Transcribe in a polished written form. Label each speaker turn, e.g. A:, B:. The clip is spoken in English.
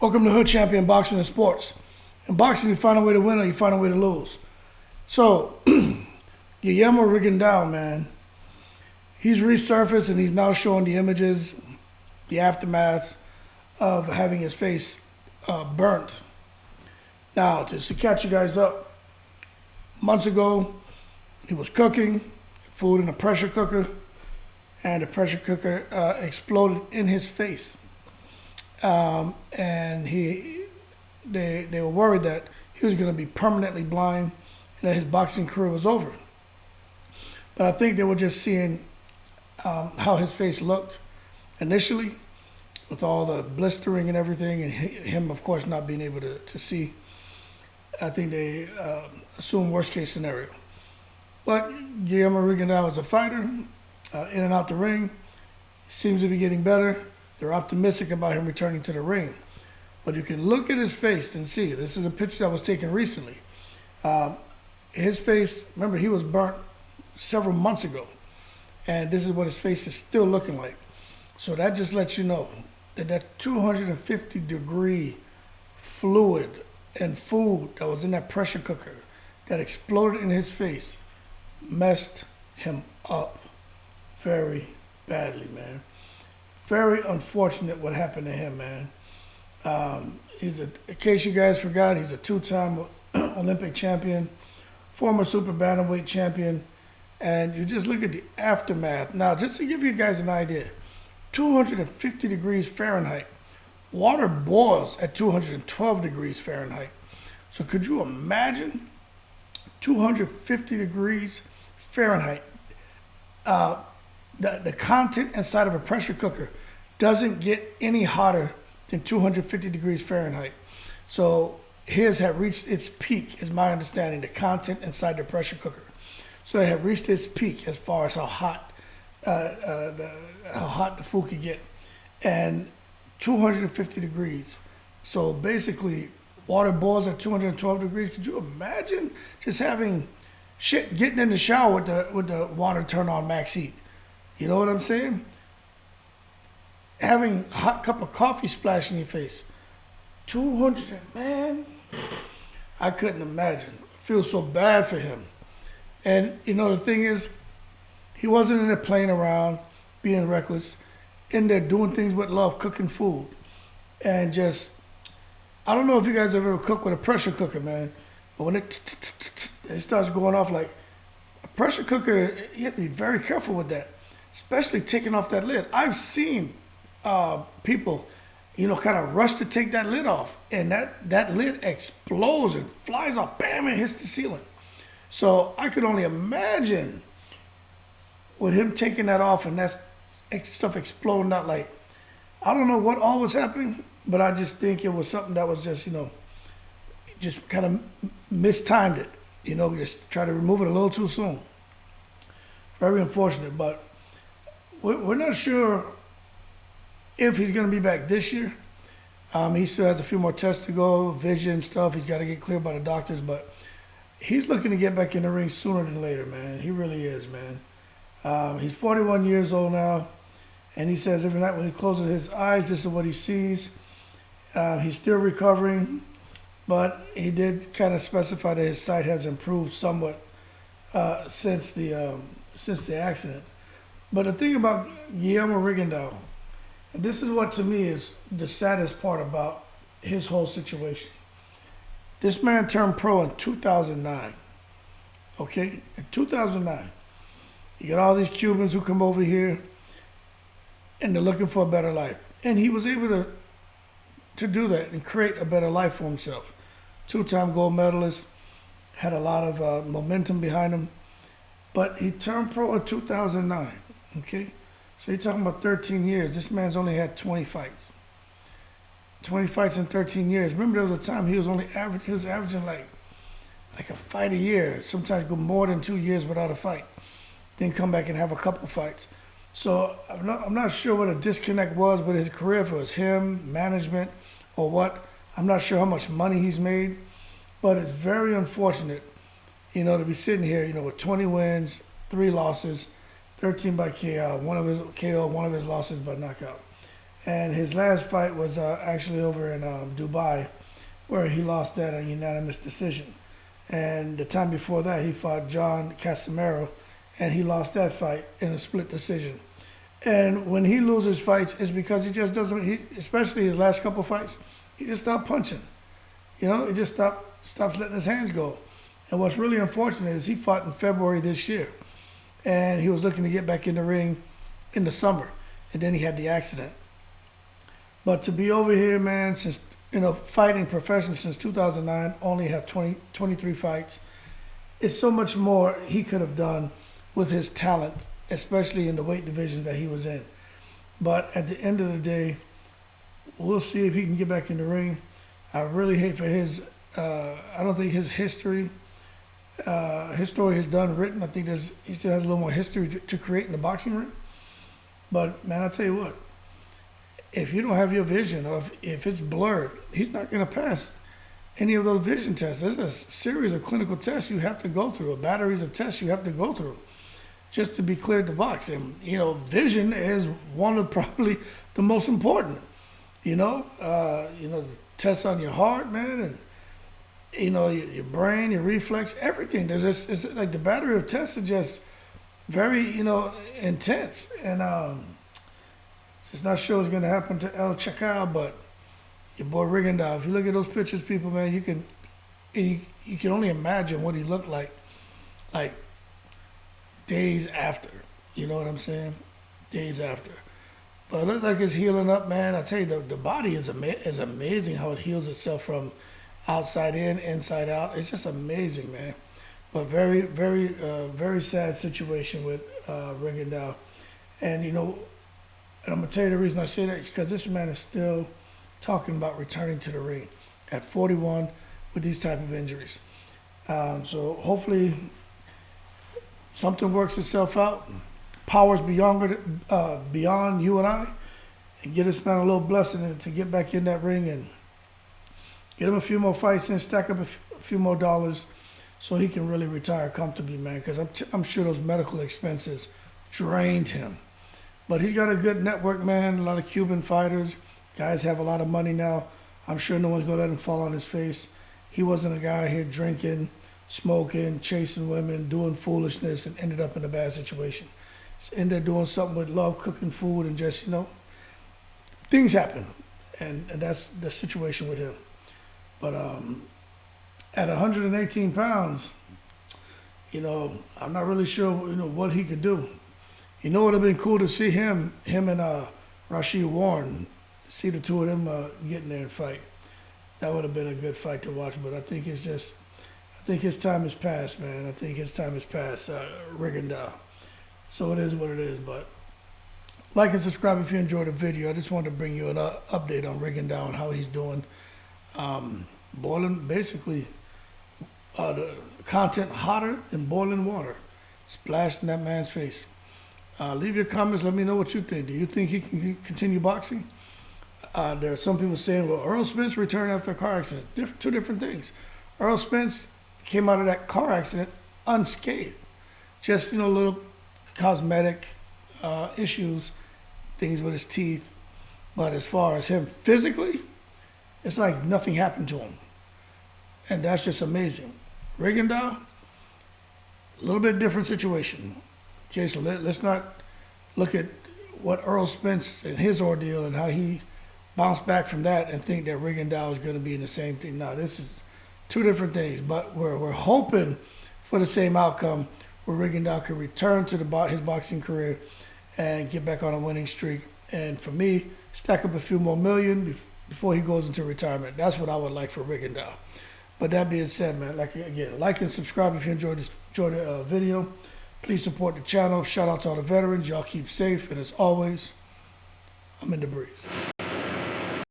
A: Welcome to Hood Champion Boxing and Sports. In boxing, you find a way to win or you find a way to lose. So, Guillermo Rigondeaux, man, he's resurfaced and he's now showing the images, the aftermaths of having his face burnt. Now, just to catch you guys up, months ago, he was cooking food in a pressure cooker, and the pressure cooker exploded in his face. And they were worried that he was going to be permanently blind and that his boxing career was over. But I think they were just seeing how his face looked initially, with all the blistering and everything, and him, of course, not being able to see. I think they assumed worst case scenario. But Guillermo Rigondeaux is a fighter, in and out the ring, seems to be getting better. They're optimistic about him returning to the ring. But you can look at his face and see. This is a picture that was taken recently. His face, remember, he was burnt several months ago. And this is what his face is still looking like. So that just lets you know that 250-degree fluid and food that was in that pressure cooker that exploded in his face messed him up very badly, man. Very unfortunate what happened to him, man. In case you guys forgot, he's a two-time Olympic champion, former super bantamweight champion, and you just look at the aftermath. Now, just to give you guys an idea, 250 degrees Fahrenheit. Water boils at 212 degrees Fahrenheit. So could you imagine 250 degrees Fahrenheit? The content inside of a pressure cooker doesn't get any hotter than 250 degrees Fahrenheit. So his had reached its peak, is my understanding, the content inside the pressure cooker. So it had reached its peak as far as how hot the food could get. And 250 degrees. So basically, water boils at 212 degrees. Could you imagine just having getting in the shower with the water turned on max heat? You know what I'm saying? Having a hot cup of coffee splash in your face. 200, man. I couldn't imagine. I feel so bad for him. And, you know, the thing is, he wasn't in there playing around, being reckless, in there doing things with love, cooking food. And just, I don't know if you guys have ever cooked with a pressure cooker, man, but when it starts going off like a pressure cooker, you have to be very careful with that, especially taking off that lid. I've seen people, you know, kind of rush to take that lid off, and that lid explodes and flies off, bam, and hits the ceiling. So I could only imagine with him taking that off and that stuff exploding out, like, I don't know what all was happening, but I just think it was something that was just, you know, just kind of mistimed it. You know, just try to remove it a little too soon. Very unfortunate, but we're not sure if he's going to be back this year. He still has a few more tests to go, vision stuff. He's got to get cleared by the doctors, but he's looking to get back in the ring sooner than later, man. He really is, man. He's 41 years old now, and he says every night when he closes his eyes, this is what he sees. He's still recovering, but he did kind of specify that his sight has improved somewhat since the accident. But the thing about Guillermo Rigondeaux, and this is what to me is the saddest part about his whole situation. This man turned pro in 2009. Okay, in 2009. You got all these Cubans who come over here and they're looking for a better life. And he was able to do that and create a better life for himself. Two-time gold medalist, had a lot of momentum behind him. But he turned pro in 2009, okay? So you're talking about 13 years. This man's only had 20 fights. 20 fights in 13 years. Remember, there was a time he was averaging like a fight a year. Sometimes go more than 2 years without a fight. Then come back and have a couple fights. So I'm not sure what a disconnect was with his career, if it was him, management, or what. I'm not sure how much money he's made, but it's very unfortunate, you know, to be sitting here, you know, with 20 wins, 3 losses, 13 by KO, one of his losses by knockout. And his last fight was actually over in Dubai, where he lost that a unanimous decision. And the time before that, he fought John Casimero, and he lost that fight in a split decision. And when he loses fights, it's because he just doesn't, especially his last couple fights, he just stopped punching. You know, he just stops letting his hands go. And what's really unfortunate is he fought in February this year, and he was looking to get back in the ring in the summer, and then he had the accident. But to be over here, man, since, fighting professionally since 2009, only have 23 fights. It's so much more he could have done with his talent, especially in the weight division that he was in. But at the end of the day, we'll see if he can get back in the ring. I really hate for his, I don't think his story is done written. I think he still has a little more history to create in the boxing ring. But man, I tell you what, if you don't have your vision, or if it's blurred, he's not going to pass any of those vision tests. There's a series of clinical tests you have to go through, or batteries of tests you have to go through just to be cleared to box. And, vision is one of probably the most important, the tests on your heart, man, and, your brain, your reflex, everything. It's like the battery of tests are just very, intense. And, just not sure what's going to happen to El Chacal, but your boy Rigondeaux. If you look at those pictures, people, man, you can only imagine what he looked like days after. You know what I'm saying? Days after. But it looked like it's healing up, man. I tell you, the body is amazing how it heals itself from outside in, inside out. It's just amazing, man. But very, very, very sad situation with Rigondeaux. And, and I'm going to tell you the reason I say that is because this man is still talking about returning to the ring at 41 with these type of injuries. So hopefully something works itself out. Powers beyond you and I, and get this man a little blessing to get back in that ring and get him a few more fights in, stack up a few more dollars so he can really retire comfortably, man, because I'm sure those medical expenses drained him. But he's got a good network, man. A lot of Cuban fighters. Guys have a lot of money now. I'm sure no one's going to let him fall on his face. He wasn't a guy here drinking, smoking, chasing women, doing foolishness, and ended up in a bad situation. He's ended up doing something with love, cooking food, and just, things happen. And that's the situation with him. But at 118 pounds, I'm not really sure, what he could do. It would have been cool to see him and Rashid Warren, see the two of them get in there and fight. That would have been a good fight to watch. But I think his time has passed, man. I think his time has passed, Rigondeaux. So it is what it is. But like and subscribe if you enjoyed the video. I just wanted to bring you an update on Rigondeaux and how he's doing. Boiling, basically, the content hotter than boiling water, splashed in that man's face. Leave your comments. Let me know what you think. Do you think he can continue boxing? There are some people saying, well, Errol Spence returned after a car accident. Two different things. Errol Spence came out of that car accident unscathed. Just, little cosmetic issues, things with his teeth. But as far as him physically, it's like nothing happened to him. And that's just amazing. Rigondeaux, a little bit different situation. Okay, so let's not look at what Errol Spence and his ordeal and how he bounced back from that and think that Rigondeaux is going to be in the same thing. No, this is two different things. But we're hoping for the same outcome where Rigondeaux can return to his boxing career and get back on a winning streak. And for me, stack up a few more million before he goes into retirement. That's what I would like for Rigondeaux. But that being said, man, like and subscribe if you enjoyed the video. Please support the channel. Shout out to all the veterans. Y'all keep safe. And as always, I'm in the breeze.